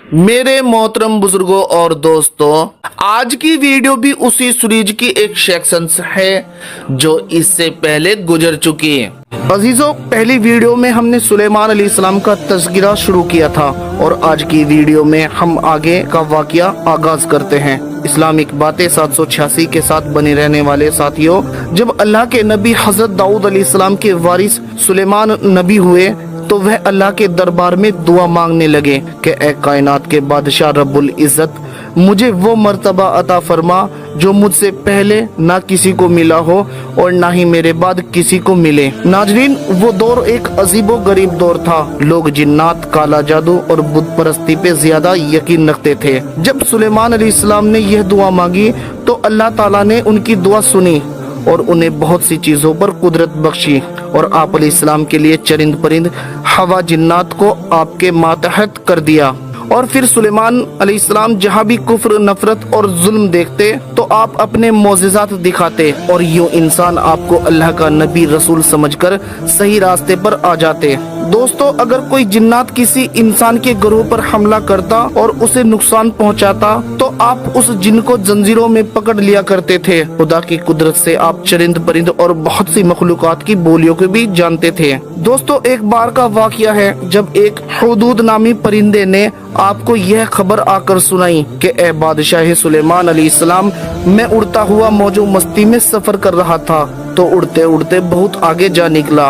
मेरे मोहतरम बुजुर्गों और दोस्तों, आज की वीडियो भी उसी सीरीज की एक सेक्शन है जो इससे पहले गुजर चुकी है। अजीजों, पहली वीडियो में हमने सुलेमान अलैहिस्सलाम का तज़किरा शुरू किया था और आज की वीडियो में हम आगे का वाक़या आगाज करते हैं। इस्लामिक बातें 786 के साथ बने रहने वाले साथियों, जब अल्लाह के नबी हजरत दाऊद अलैहिस्सलाम के वारिस सुलेमान नबी हुए तो वह अल्लाह के दरबार में दुआ मांगने लगे कि ए कायनात के बादशाह रब्बुल इज़्ज़त, मुझे वो मर्तबा अता फरमा जो मुझसे पहले ना किसी को मिला हो और ना ही मेरे बाद किसी को मिले। नाजरीन, वो दौर एक अजीबो गरीब दौर था। लोग जिन्नात, काला जादू और बुत परस्ती पे ज्यादा यकीन रखते थे। जब सुलेमान अलैहिस्सलाम ने यह दुआ मांगी तो अल्लाह ताला ने उनकी दुआ सुनी और उन्हें बहुत सी चीजों पर कुदरत बख्शी और आप अलैहिस्सलाम के लिए चरिंद परिंद, हवा, जिन्नात को आपके मातहत कर दिया। और फिर सुलेमान अलैहिस्सलाम जहाँ भी कुफ्र, नफरत और जुल्म देखते तो आप अपने मोजिज़ात दिखाते और यूं इंसान आपको अल्लाह का नबी रसूल समझकर सही रास्ते पर आ जाते। दोस्तों, अगर कोई जिन्नात किसी इंसान के ग्रोह पर हमला करता और उसे नुकसान पहुंचाता तो आप उस जिन को जंजीरों में पकड़ लिया करते थे। खुदा की कुदरत से आप चरिंद परिंद और बहुत सी मखलूकात की बोलियों को भी जानते थे। दोस्तों, एक बार का वाकया है जब एक हुदूद नामी परिंदे ने आपको यह खबर आकर सुनाई कि ए बादशाह सुलेमान अलैहिस्सलाम, मैं उड़ता हुआ मौजो मस्ती में सफर कर रहा था तो उड़ते उड़ते बहुत आगे जा निकला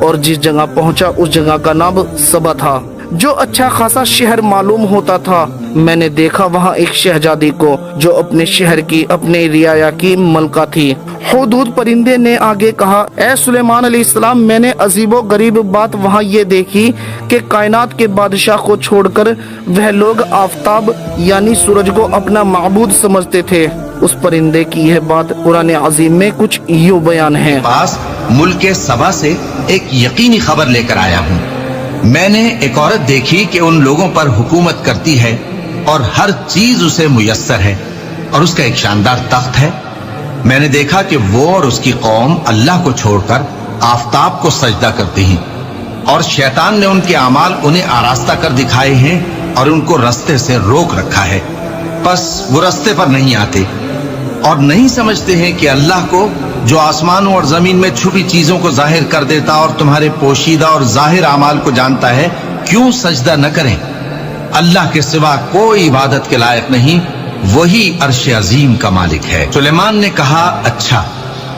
और जिस जगह पहुंचा उस जगह का नाम सबा था, जो अच्छा खासा शहर मालूम होता था। मैंने देखा वहाँ एक शहजादी को जो अपने शहर की, अपने रियाया की मलका थी। हुदूद परिंदे ने आगे कहा, ए सुलेमान अलैहिस्सलाम, मैंने अजीबो गरीब बात वहाँ ये देखी कि कायनात के बादशाह को छोड़कर वह लोग आफताब यानी सूरज को अपना माबूद समझते थे। उस परिंदे की यह बात कुरान अजीम में कुछ यूं बयान है। पास मुल्क सबा से एक यकीनी खबर लेकर आया हूँ। मैंने एक औरत देखी कि उन लोगों पर हुकूमत करती है और हर चीज उसे मुयस्सर है और उसका एक शानदार तख्त है। मैंने देखा कि वो और उसकी कौम अल्लाह को छोड़कर आफताब को सजदा करती हैं और शैतान ने उनके अमाल उन्हें आरास्ता कर दिखाए हैं और उनको रास्ते से रोक रखा है। बस वो रास्ते पर नहीं आते और नहीं समझते हैं कि अल्लाह को, जो आसमानों और जमीन में छुपी चीजों को जाहिर कर देता और तुम्हारे पोशीदा और जाहिर अमाल को जानता है, क्यों सजदा न करें। अल्लाह के सिवा कोई इबादत के लायक नहीं, वही अर्श अजीम का मालिक है। सुलेमान ने कहा, अच्छा,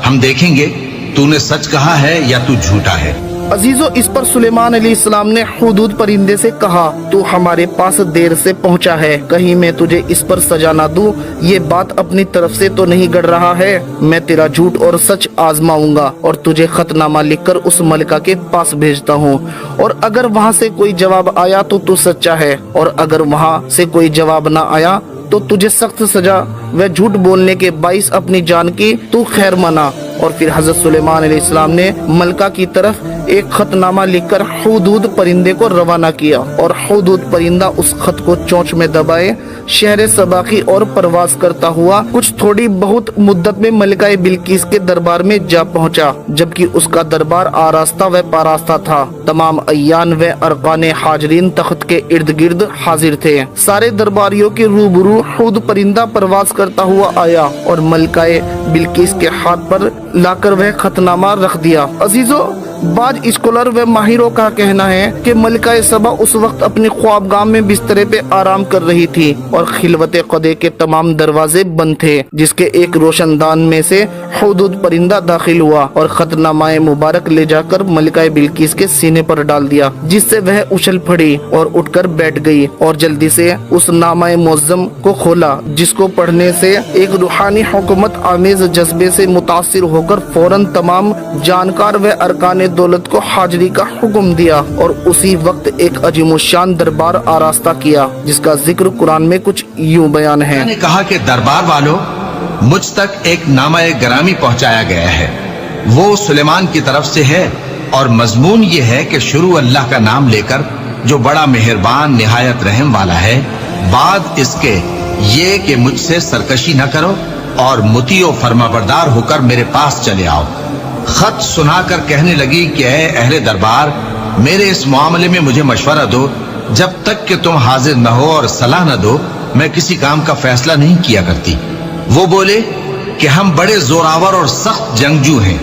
हम देखेंगे तूने सच कहा है या तू झूठा है। अजीजों, इस पर सुलेमान अलैहिस्सलाम ने हुदूद परिंदे से कहा, तू हमारे पास देर से पहुंचा है, कहीं मैं तुझे इस पर सजा ना दूं। ये बात अपनी तरफ से तो नहीं गढ़ रहा है। मैं तेरा झूठ और सच आजमाऊंगा और तुझे खतनामा लिखकर उस मलिका के पास भेजता हूँ और अगर वहाँ से कोई जवाब आया तो तू सच्चा है और अगर वहाँ से कोई जवाब ना आया तो तुझे सख्त सजा व झूठ बोलने के बाइस अपनी जान की तू खैर मना। और फिर हजरत सुलेमान अलैहिस्सलाम ने मलका की तरफ एक खतनामा लिखकर हुदूद परिंदे को रवाना किया और हुदूद परिंदा उस खत को चोंच में दबाए शहर सबा की ओर परवाज करता हुआ कुछ थोड़ी बहुत मुद्दत में मलिका बिल्किस के दरबार में जा पहुंचा, जबकि उसका दरबार आरास्ता व पारास्ता था। तमाम अय्यान व अरकान हाजरीन तख्त के इर्द गिर्द हाजिर थे। सारे दरबारियों के रूबरू हुद परिंदा परवाज करता हुआ आया और मलिका बिल्किस के हाथ पर लाकर वह खतनामा रख दिया। अजीजों, बाज स्कॉलर व माहिरों का कहना है कि मलिका सबा उस वक्त अपने ख्वाबगाह में बिस्तरे पे आराम कर रही थी और खिलवत कदे के तमाम दरवाजे बंद थे, जिसके एक रोशनदान में से हुदूद परिंदा दाखिल हुआ और खतनामाए मुबारक ले जाकर मलिका बिल्किस के सीने पर डाल दिया, जिससे वह उछल पड़ी और उठकर बैठ गई और जल्दी से उस नामाए मुअज्जम को खोला, जिसको पढ़ने से एक रूहानी हुकूमत आमेज जज्बे से मुतासिर होकर फौरन तमाम जानकार व अरकान दौलत को हाजिरी का हुक्म दिया और उसी वक्त एक अजीमुशान दरबार आरास्ता किया, जिसका जिक्र कुरान में कुछ यूं बयान है। मैंने कहा कि दरबार वालों, मुझ तक एक नामा ग्रामी पहुंचाया गया है। वो सुलेमान की तरफ से है और मजमून ये है कि शुरू अल्लाह का नाम लेकर, जो बड़ा मेहरबान निहायत रहम वाला है, बाद इसके ये कि मुझसे सरकशी न करो और मुतीओ फरमाबरदार होकर मेरे पास चले आओ। खत सुनाकर कहने लगी कि ऐ अहले दरबार, मेरे इस मामले में मुझे मशवरा दो जब तक कि तुम हाजिर न हो और सलाह न दो मैं किसी काम का फैसला नहीं किया करती। वो बोले कि हम बड़े जोरावर और सख्त जंगजू हैं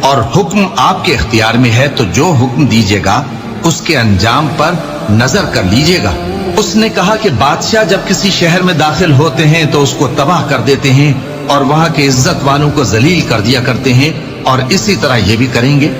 और हुक्म आपके इख्तियार में है, तो जो हुक्म दीजिएगा उसके अंजाम पर नजर कर लीजिएगा। उसने कहा कि बादशाह जब किसी शहर में दाखिल होते हैं तो उसको तबाह कर देते हैं और वहां के इज्जत वालों को जलील कर दिया करते हैं, और इसी तरह ये भी करेंगे।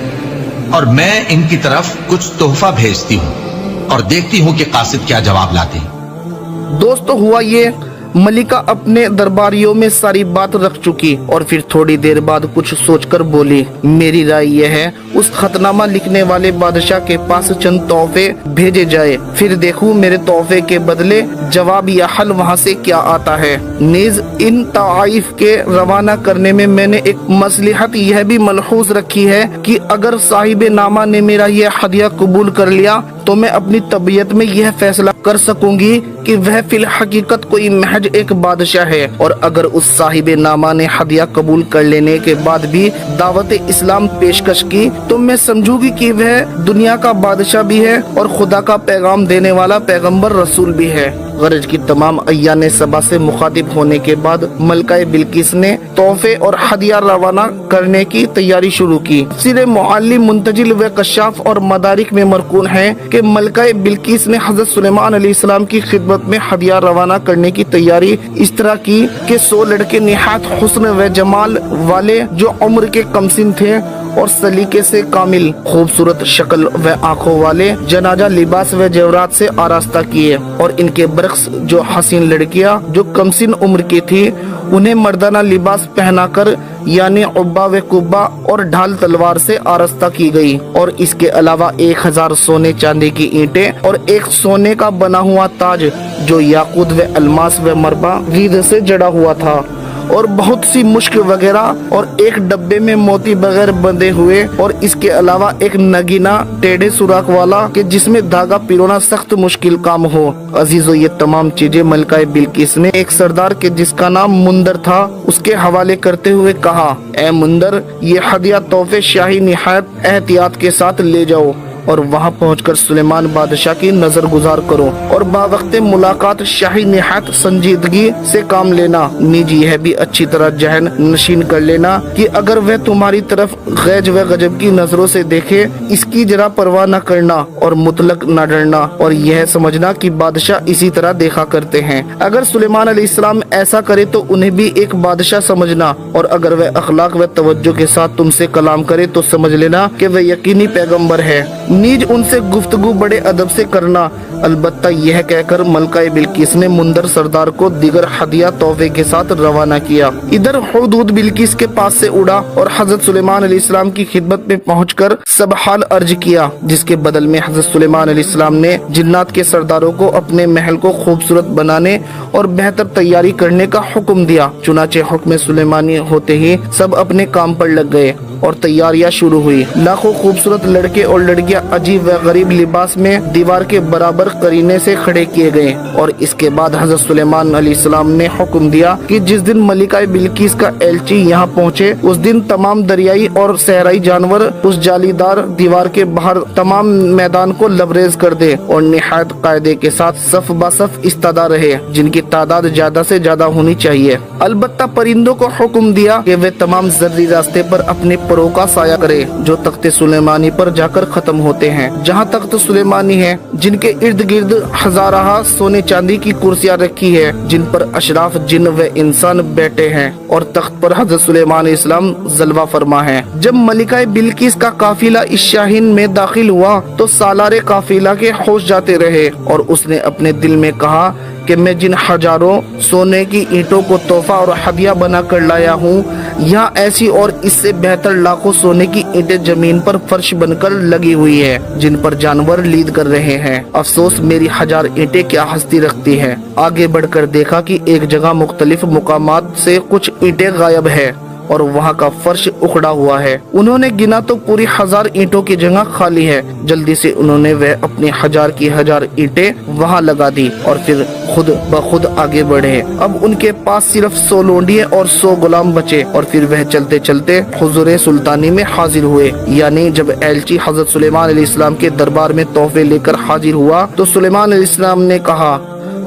और मैं इनकी तरफ कुछ तोहफा भेजती हूँ और देखती हूँ कि कासिद क्या जवाब लाते हैं। दोस्तों हुआ ये, मलिका अपने दरबारियों में सारी बात रख चुकी और फिर थोड़ी देर बाद कुछ सोचकर बोली, मेरी राय यह है उस खतनामा लिखने वाले बादशाह के पास चंद तोहफे भेजे जाए, फिर देखूं मेरे तोहफे के बदले जवाब या हल वहां से क्या आता है। नीज इन ताइफ के रवाना करने में मैंने एक मसलिहत यह भी मलहूज रखी है कि अगर साहिब नामा ने मेरा यह हदिया कबूल कर लिया तो मैं अपनी तबीयत में यह फैसला कर सकूंगी कि वह फिल हकीकत कोई महज एक बादशाह है, और अगर उस साहिब नामा ने हदिया कबूल कर लेने के बाद भी दावत इस्लाम पेशकश की तो मैं समझूंगी कि वह दुनिया का बादशाह भी है और खुदा का पैगाम देने वाला पैगंबर रसूल भी है। गरज की तमाम अय्यान सभा से मुखातिब होने के बाद मलकाए बिल्किस ने तोहफे और हदिया रवाना करने की तैयारी शुरू की। सिरे मुअल्लिम मुंतजिल व कशाफ और मदारिक में मरकून है कि मलकाए बिल्किस ने हजरत सुलेमान अलैहिस्सलाम की खिदमत में हदिया रवाना करने की तैयारी इस तरह की कि 100 लड़के निहायत हुस्न व जमाल वाले जो उम्र के कमसिन थे और सलीके से कामिल, खूबसूरत शक्ल व आंखों वाले जनाजा लिबास व जेवरात से आरास्ता किए, और इनके बरक्स जो हसीन लड़कियां जो कमसिन उम्र की थी उन्हें मर्दाना लिबास पहनाकर यानी उब्बा व कुब्बा और ढाल तलवार से आरास्ता की गई, और इसके अलावा 1000 सोने चांदी की ईंटें और एक सोने का बना हुआ ताज जो याकूत व अलमास व मरबा गीद से जड़ा हुआ था, और बहुत सी मुश्क वगैरह और एक डब्बे में मोती बगैर बंधे हुए, और इसके अलावा एक नगीना टेढ़े सुराख वाला कि जिसमें धागा पिरोना सख्त मुश्किल काम हो। अजीजों ये तमाम चीजें मलकाए बिल्किस ने एक सरदार के जिसका नाम मुंदर था उसके हवाले करते हुए कहा, ए मुंदर, ये हदिया तोहफे शाही निहायत एहतियात के साथ ले जाओ और वहां पहुंचकर सुलेमान बादशाह की नजर गुजार करो और बावक्ते मुलाकात शाही निहायत संजीदगी से काम लेना। निजी यह भी अच्छी तरह जहन नशीन कर लेना कि अगर वह तुम्हारी तरफ गैज व गजब की नजरों से देखे इसकी जरा परवाह न करना और मुतलक न डरना, और यह समझना कि बादशाह इसी तरह देखा करते हैं। अगर सुलेमान अलैहिस्सलाम ऐसा करे तो उन्हें भी एक बादशाह समझना, और अगर वह अखलाक व तवज्जो के साथ तुमसे कलाम करे तो समझ लेना कि वह यकीनी पैगंबर है। नीज उनसे गुफ्तगू बड़े अदब से करना। अलबत्ता यह कहकर मलकाए बिल्किस ने मुंदर सरदार को दिगर हदिया तोहफे के साथ रवाना किया। इधर हुदूद बिल्किस के पास से उड़ा और हजरत सुलेमान अलैहिस्सलाम की खिदमत में पहुंचकर सब हाल अर्ज किया, जिसके बदल में हजरत सुलेमान अलैहिस्सलाम ने जिन्नात के सरदारों को अपने महल को खूबसूरत बनाने और बेहतर तैयारी करने का हुक्म दिया। चुनाचे हुक्म सुलेमानी होते ही सब अपने काम पर लग गए और तैयारियां शुरू हुई। लाखों खूबसूरत लड़के और लड़कियां अजीब व गरीब लिबास में दीवार के बराबर करीने से खड़े किए गए, और इसके बाद हजरत सुलेमान अलैहिस्सलाम ने हुक्म दिया कि जिस दिन मलिका बिल्किस का एलची यहाँ पहुँचे उस दिन तमाम दरियाई और सहराई जानवर उस जालीदार दीवार के बाहर तमाम मैदान को लबरेज कर दे और निहायत कायदे के साथ सफ ब सफ इस्तादा रहे, जिनकी तादाद ज्यादा से ज्यादा होनी चाहिए। अलबत्ता परिंदों को हुक्म दिया कि वे तमाम जर्री रास्ते पर अपने परों का साया करे जो तख्ते सुलेमानी पर जाकर खत्म होते हैं। जहाँ तख्त सुलेमानी है जिनके इर्द गिर्द हजाराहा सोने चांदी की कुर्सियां रखी है जिन पर अशराफ जिन व इंसान बैठे हैं, और तख्त पर हजरत सुलेमान इस्लाम जलवा फरमा है। जब मलिका बिल्किस का काफिला इस शाहीन में दाखिल हुआ तो सालारे काफिला के होश जाते रहे, और उसने अपने दिल में कहा कि मैं जिन हजारों सोने की ईंटों को तोहफा और हदिया बना कर लाया हूँ, यहाँ ऐसी और इससे बेहतर लाखों सोने की ईंटें जमीन पर फर्श बनकर लगी हुई है जिन पर जानवर लीद कर रहे हैं। अफसोस मेरी 1000 ईंटें क्या हस्ती रखती हैं। आगे बढ़कर देखा कि एक जगह मुख्तलिफ मुकामात से कुछ ईंटें गायब है और वहाँ का फर्श उखड़ा हुआ है। उन्होंने गिना तो पूरी 1000 ईंटों की जगह खाली है। जल्दी से उन्होंने वह अपनी 1000 की 1000 ईंटें वहाँ लगा दी और फिर खुद ब खुद आगे बढ़े। अब उनके पास सिर्फ 100 लोंडिये और 100 गुलाम बचे और फिर वह चलते चलते हुजूर सुल्तानी में हाजिर हुए। यानी जब एलची हजरत सुलेमान अलैहिस्सलाम के दरबार में तोहफे लेकर हाजिर हुआ तो सुलेमान अलैहिस्सलाम ने कहा,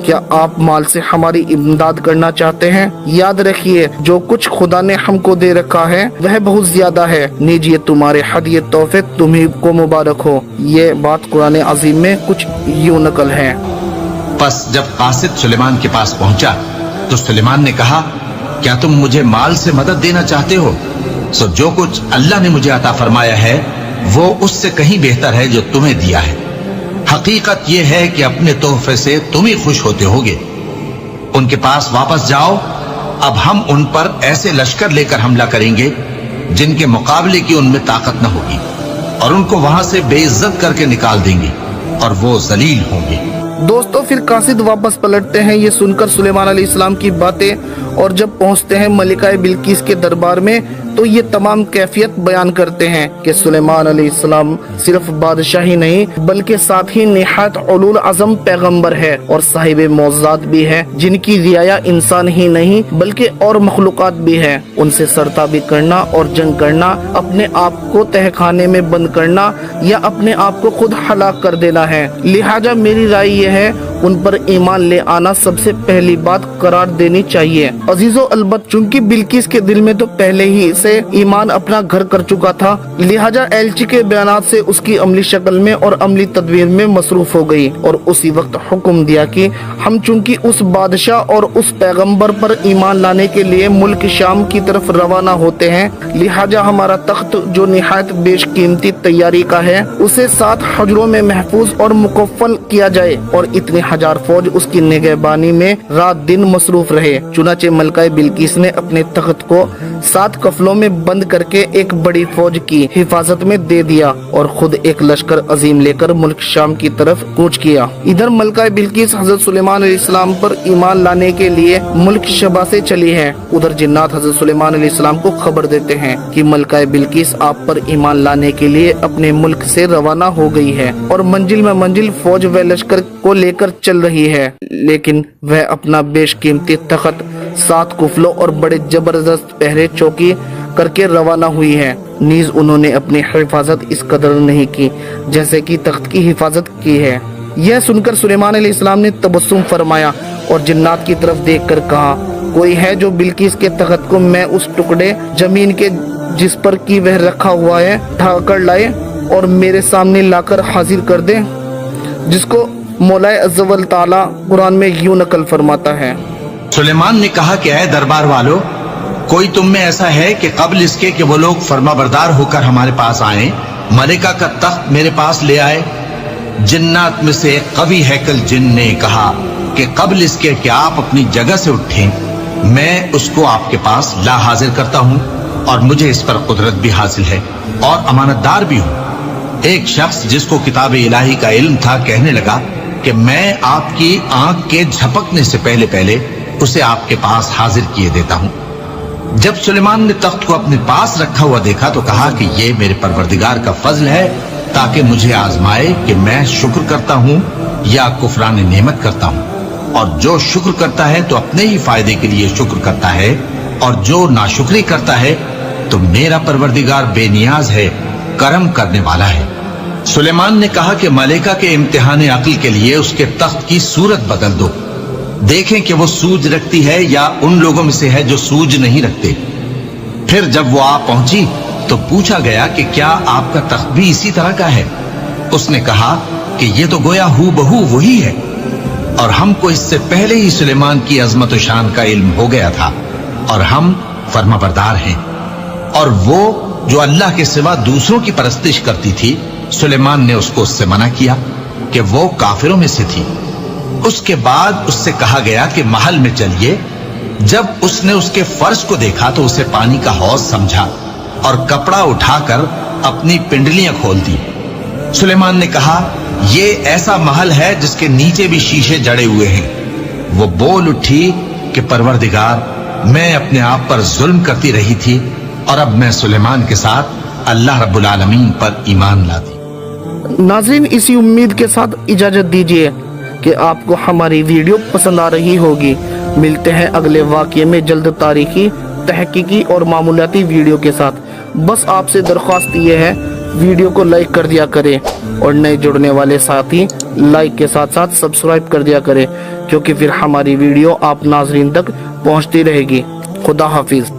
क्या आप माल से हमारी इमदाद करना चाहते हैं? याद रखिए, जो कुछ खुदा ने हमको दे रखा है वह बहुत ज्यादा है। नीजिए तुम्हारे हदिये तोहफे, तुम्ही को मुबारक हो। ये बात कुरान अजीम में कुछ यूं नकल है। बस जब कासिद सुलेमान के पास पहुंचा तो सुलेमान ने कहा, क्या तुम मुझे माल से मदद देना चाहते हो? सो जो कुछ अल्लाह ने मुझे अता फरमाया है वो उससे कहीं बेहतर है जो तुम्हें दिया है। हकीकत यह है कि अपने तोहफे से तुम ही खुश होते होगे। उनके पास वापस जाओ। अब हम उन पर ऐसे लश्कर लेकर हमला करेंगे जिनके मुकाबले की उनमें ताकत न होगी और उनको वहां से बेइज्जत करके निकाल देंगे और वो जलील होंगे। दोस्तों, फिर कासिद वापस पलटते हैं ये सुनकर सुलेमान अलैहिस्सलाम की बातें, और जब पहुंचते हैं मलिका बिल्किस के दरबार में तो ये तमाम कैफियत बयान करते हैं कि सुलेमान अलैहिस्सलाम सिर्फ बादशाह ही नहीं बल्कि साथ ही निहायत उलूल अज़म पैगंबर है और साहिब मौज़ात भी है, जिनकी रियाया इंसान ही नहीं बल्कि और मखलूक़ात भी है। उनसे सरताबी करना और जंग करना, अपने आप को तहखाने में बंद करना या अपने आप को खुद हलाक कर देना है। लिहाजा मेरी राय ये है, उन पर ईमान ले आना सबसे पहली बात करार देनी चाहिए। अजीजो, अलबत चूंकि बिल्किस के दिल में तो पहले ही से ईमान अपना घर कर चुका था, लिहाजा एलची के बयानात से उसकी अमली शक्ल में और अमली तदबीर में मसरूफ हो गई और उसी वक्त हुक्म दिया कि हम चूंकि उस बादशाह और उस पैगंबर पर ईमान लाने के लिए मुल्क शाम की तरफ रवाना होते हैं, लिहाजा हमारा तख्त जो निहायत बेशकीमती तैयारी का है उसे 7 हजरों में महफूज और मुकफ्फल किया जाए और इतनी 1000 फौज उसकी निगहबानी में रात दिन मसरूफ रहे। चुनाचे मलका बिल्किस ने अपने तख्त को 7 कफलों में बंद करके एक बड़ी फौज की हिफाजत में दे दिया और खुद एक लश्कर अजीम लेकर मुल्क शाम की तरफ कूच किया। इधर मलका बिल्किस हजरत सुलेमान अलैहिस्सलाम पर ईमान लाने के लिए मुल्क शबा से चली है। उधर जिन्नात हजरत सुलेमान अलैहिस्सलाम को खबर देते हैं कि मलका बिल्किस आप पर ईमान लाने के लिए अपने मुल्क से रवाना हो गई है और मंजिल में मंजिल फौज व लश्कर को लेकर चल रही है, लेकिन वह अपना बेशकीमती तख्त 7 कुफलों और बड़े जबरदस्त पहरे चौकी करके रवाना हुई है। नीज उन्होंने अपनी हिफाजत इस कदर नहीं की जैसे कि तख्त की हिफाजत की है। यह सुनकर सुलेमान अलैहिस्सलाम ने तबस्सुम फरमाया और जिन्नात की तरफ देखकर कहा, कोई है जो बिल्किस के तख्त को मैं उस टुकड़े जमीन के जिस पर की वह रखा हुआ है उठा कर लाए और मेरे सामने लाकर हाजिर कर दे, जिसको मौलाए अज़्ज़ व तआला कुरान में यूं नकल फरमाता है। सुलेमान ने कहा कि ऐ दरबार वालों, कोई तुम में ऐसा है कि कब्ल इसके कि वो लोग फर्माबरदार होकर हमारे पास आए, मलिका का तख्त मेरे पास ले आए? जिन्नात में से एक कवि हैकल जिन ने कहा कि कब्ल इसके कि आप अपनी जगह से उठें, मैं उसको आपके पास ला हाजिर करता हूं और मुझे इस पर कुदरत भी हासिल है और अमानतदार भी हूं। एक शख्स जिसको किताब इलाही का इल्म था कहने लगा कि मैं आपकी आंख के झपकने से पहले पहले उसे आपके पास हाजिर किए देता हूं। जब सुलेमान ने तख्त को अपने पास रखा हुआ देखा तो कहा कि ये मेरे परवरदिगार का फजल है ताकि मुझे आजमाए कि मैं शुक्र करता हूं या कुफरान नेमत करता हूं। और जो शुक्र करता है तो अपने ही फायदे के लिए शुक्र करता है और जो नाशुक्री करता है तो मेरा परवरदिगार बेनियाज है, करम करने वाला है। सुलेमान ने कहा कि मलिका के इम्तिहान अक्ल के लिए उसके तख्त की सूरत बदल दो, देखें कि वो सूझ रखती है या उन लोगों में से है जो सूझ नहीं रखते। फिर जब वो आ पहुंची तो पूछा गया कि क्या आपका तख्त भी इसी तरह का है? उसने कहा कि ये तो गोया हूबहू वही है और हमको इससे पहले ही सुलेमान की अजमत शान का इल्म हो गया था और हम फर्माबरदार हैं। और वो जो अल्लाह के सिवा दूसरों की परस्तिश करती थी, सुलेमान ने उसको उससे मना किया कि वो काफिरों में से थी। उसके बाद उससे कहा गया कि महल में चलिए। जब उसने उसके फर्श को देखा तो उसे पानी का हौज समझा और कपड़ा उठाकर अपनी पिंडलियां खोल दी। सुलेमान ने कहा, ये ऐसा महल है जिसके नीचे भी शीशे जड़े हुए हैं। वो बोल उठी कि परवरदिगार, मैं अपने आप पर जुल्म करती रही थी और अब मैं सुलेमान के साथ अल्लाह रब्बुल आलमीन पर ईमान लाती। नाज़रीन, इसी उम्मीद के साथ इजाजत दीजिए कि आपको हमारी वीडियो पसंद आ रही होगी। मिलते हैं अगले वाक़ये में जल्द तारीखी, तहकीकी और मामूलाती वीडियो के साथ। बस आपसे दरख्वास्त ये है, वीडियो को लाइक कर दिया करें और नए जुड़ने वाले साथी लाइक के साथ साथ सब्सक्राइब कर दिया करें, क्योंकि फिर हमारी वीडियो आप नाज़रीन तक पहुंचती रहेगी। खुदा हाफिज।